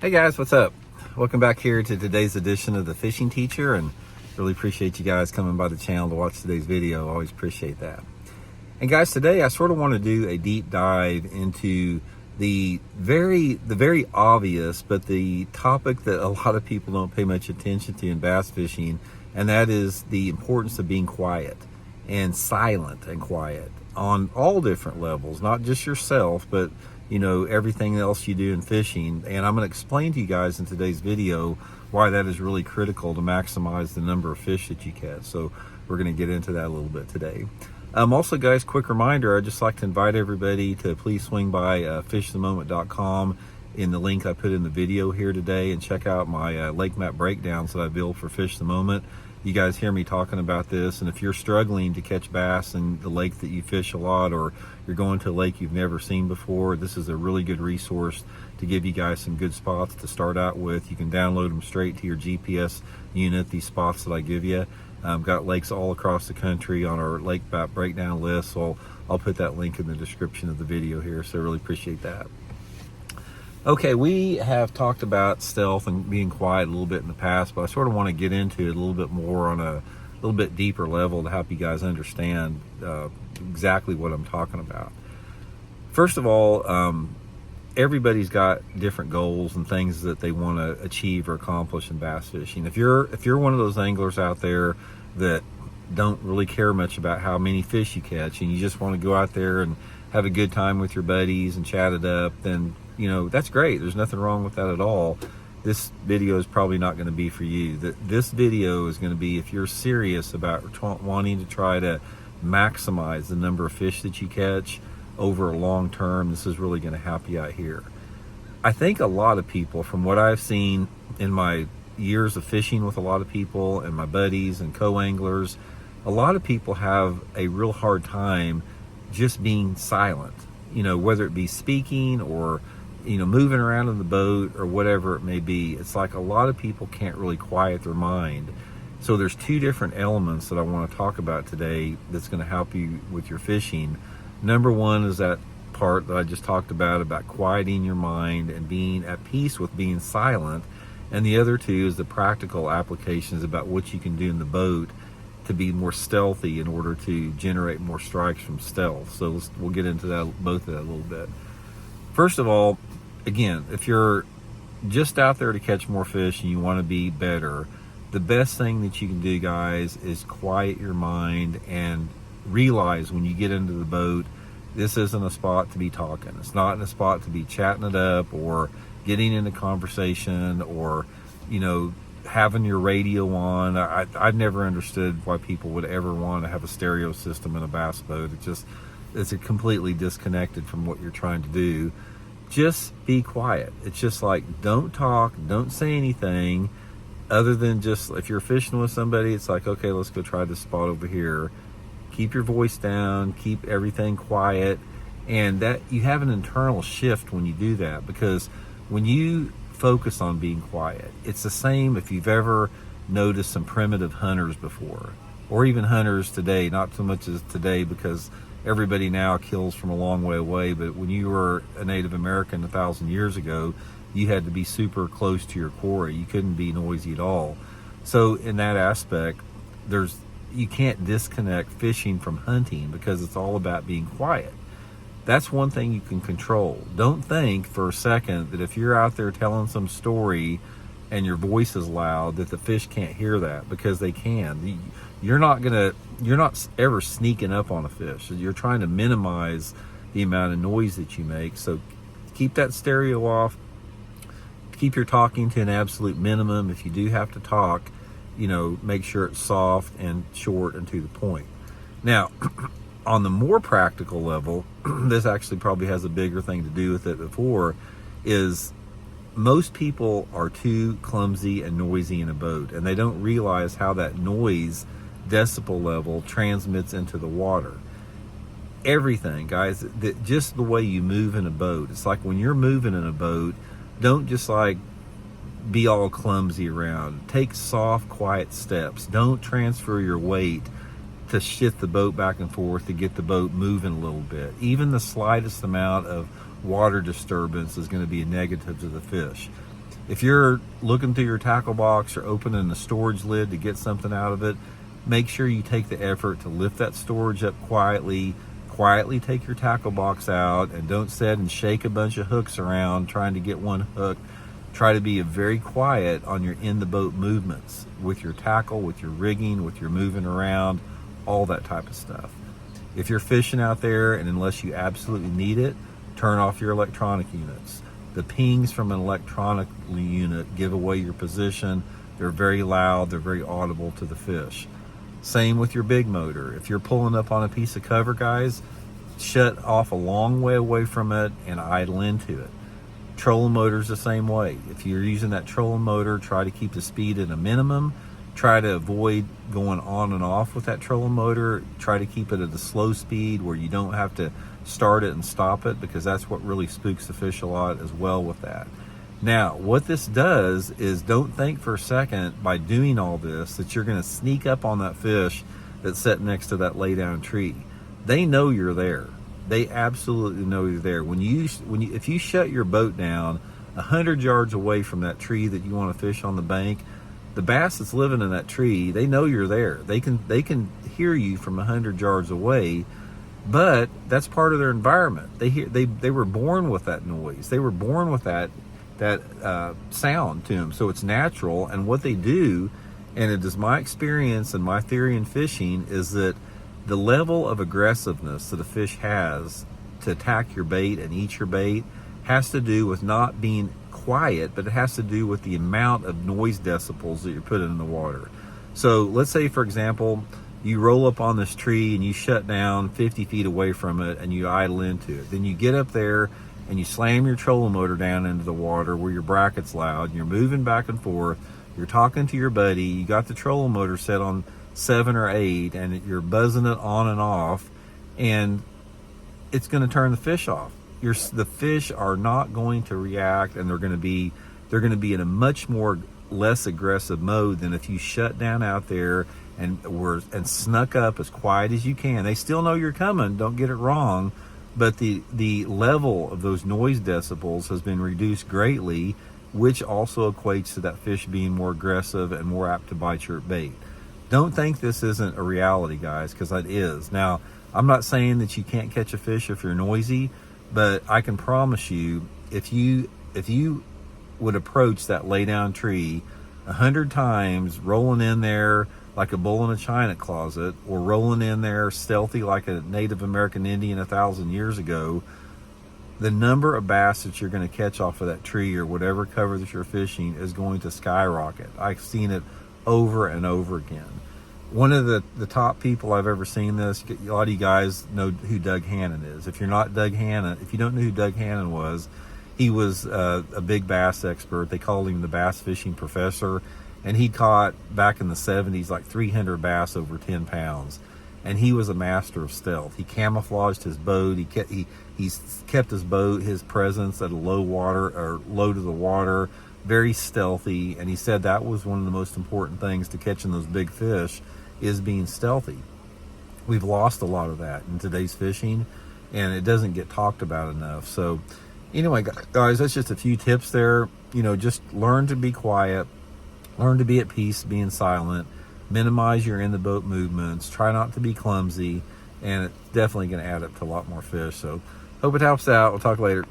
Hey guys, what's up? Welcome back here to today's edition of The Fishing Teacher, and really appreciate you guys coming by the channel to watch today's video. Always appreciate that. And guys, today I sort of want to do a deep dive into the very obvious, but the topic that a lot of people don't pay much attention to in bass fishing, and that is the importance of being quiet and silent and quiet on all different levels, not just yourself, but everything else you do in fishing. And I'm going to explain to you guys in today's video why that is really critical to maximize the number of fish that you catch. So we're going to get into that a little bit today. Also guys, quick reminder, I'd just like to invite everybody to please swing by fishthemoment.com in the link I put in the video here today, and check out my lake map breakdowns that I built for Fish the Moment. You guys hear me talking about this, and if you're struggling to catch bass in the lake that you fish a lot, or you're going to a lake you've never seen before, this is a really good resource to give you guys some good spots to start out with. You can download them straight to your GPS unit, these spots that I give you. Got lakes all across the country on our lake map breakdown list, so I'll put that link in the description of the video here, so I really appreciate that. Okay, we have talked about stealth and being quiet a little bit in the past, but I sort of want to get into it a little bit more on a little bit deeper level to help you guys understand exactly what I'm talking about. First of all, everybody's got different goals and things that they want to achieve or accomplish in bass fishing. If you're one of those anglers out there that don't really care much about how many fish you catch, and you just want to go out there and have a good time with your buddies and chat it up, then that's great. There's nothing wrong with that at all. This video is probably not going to be for you. This video is going to be if you're serious about wanting to try to maximize the number of fish that you catch over a long term. This is really going to help you out here. I think a lot of people, from what I've seen in my years of fishing with a lot of people and my buddies and co-anglers, a lot of people have a real hard time just being silent, whether it be speaking or moving around in the boat or whatever it may be. It's like a lot of people can't really quiet their mind. So there's two different elements that I want to talk about today that's going to help you with your fishing. Number one is that part that I just talked about quieting your mind and being at peace with being silent. And the other two is the practical applications about what you can do in the boat to be more stealthy in order to generate more strikes from stealth. So we'll get into that, both of that a little bit. First of all, again, if you're just out there to catch more fish and you want to be better, the best thing that you can do, guys, is quiet your mind and realize when you get into the boat, this isn't a spot to be talking. It's not in a spot to be chatting it up or getting into conversation or, having your radio on. I've never understood why people would ever want to have a stereo system in a bass boat. It's completely disconnected from what you're trying to do. Just be quiet. It's just like, don't talk, don't say anything other than just, if you're fishing with somebody, it's like, okay, let's go try this spot over here. Keep your voice down, keep everything quiet, and that you have an internal shift when you do that, because when you focus on being quiet, it's the same if you've ever noticed some primitive hunters before, or even hunters today, not so much as today because everybody now kills from a long way away, but when you were a Native American 1,000 years ago, you had to be super close to your quarry. You couldn't be noisy at all. So in that aspect, you can't disconnect fishing from hunting because it's all about being quiet. That's one thing you can control. Don't think for a second that if you're out there telling some story and your voice is loud that the fish can't hear that, because they can. You're not ever sneaking up on a fish. You're trying to minimize the amount of noise that you make. So keep that stereo off. Keep your talking to an absolute minimum. If you do have to talk, make sure it's soft and short and to the point. Now, on the more practical level, this actually probably has a bigger thing to do with it before, is most people are too clumsy and noisy in a boat, and they don't realize how that noise decibel level transmits into the water. Everything, guys, just the way you move in a boat. It's like when you're moving in a boat, don't just like be all clumsy around. Take soft, quiet steps. Don't transfer your weight to shift the boat back and forth to get the boat moving a little bit. Even the slightest amount of water disturbance is going to be a negative to the fish. If you're looking through your tackle box or opening the storage lid to get something out of it, make sure you take the effort to lift that storage up quietly take your tackle box out, and don't sit and shake a bunch of hooks around trying to get one hook. Try to be very quiet on your in the boat movements with your tackle, with your rigging, with your moving around, all that type of stuff. If you're fishing out there, and unless you absolutely need it, turn off your electronic units. The pings from an electronic unit give away your position. They're very loud, they're very audible to the fish. Same with your big motor. If you're pulling up on a piece of cover, guys, shut off a long way away from it and idle into it. Trolling motor's the same way. If you're using that trolling motor, try to keep the speed at a minimum. Try to avoid going on and off with that trolling motor. Try to keep it at a slow speed where you don't have to start it and stop it, because that's what really spooks the fish a lot as well with that. Now, what this does is, don't think for a second by doing all this that you're going to sneak up on that fish that's sitting next to that lay down tree. They know you're there. They absolutely know you're there. If you shut your boat down 100 yards away from that tree that you want to fish on the bank, the bass that's living in that tree, they know you're there. They can hear you from 100 yards away, but that's part of their environment. They were born with that noise. They were born with that sound to them, so it's natural. And what they do, and it is my experience and my theory in fishing, is that the level of aggressiveness that a fish has to attack your bait and eat your bait has to do with not being quiet, but it has to do with the amount of noise decibels that you're putting in the water. So let's say, for example, you roll up on this tree and you shut down 50 feet away from it and you idle into it. Then you get up there and you slam your trolling motor down into the water where your bracket's loud, and you're moving back and forth, you're talking to your buddy, you got the trolling motor set on 7 or 8, and you're buzzing it on and off, and it's going to turn the fish off. The fish are not going to react, and they're going to be in a much more less aggressive mode than if you shut down out there and snuck up as quiet as you can. They still know you're coming, don't get it wrong, but the level of those noise decibels has been reduced greatly, which also equates to that fish being more aggressive and more apt to bite your bait. Don't think this isn't a reality, guys, because it is. Now, I'm not saying that you can't catch a fish if you're noisy, but I can promise you, if you would approach that lay down tree 100 times, rolling in there like a bull in a china closet, or rolling in there stealthy like a Native American Indian 1,000 years ago, the number of bass that you're going to catch off of that tree or whatever cover that you're fishing is going to skyrocket. I've seen it over and over again. One of the top people I've ever seen this, a lot of you guys know who Doug Hannon is. If you don't know who Doug Hannon was, he was a big bass expert. They called him the bass fishing professor, and he caught, back in the 70s, like 300 bass over 10 pounds. And he was a master of stealth. He camouflaged his boat. He kept his boat, his presence at a low to the water, very stealthy. And he said that was one of the most important things to catching those big fish, is being stealthy. We've lost a lot of that in today's fishing, and it doesn't get talked about enough. So anyway, guys, that's just a few tips there. Just learn to be quiet, learn to be at peace, being silent, minimize your in the boat movements, try not to be clumsy, and it's definitely going to add up to a lot more fish. So hope it helps out. We'll talk later.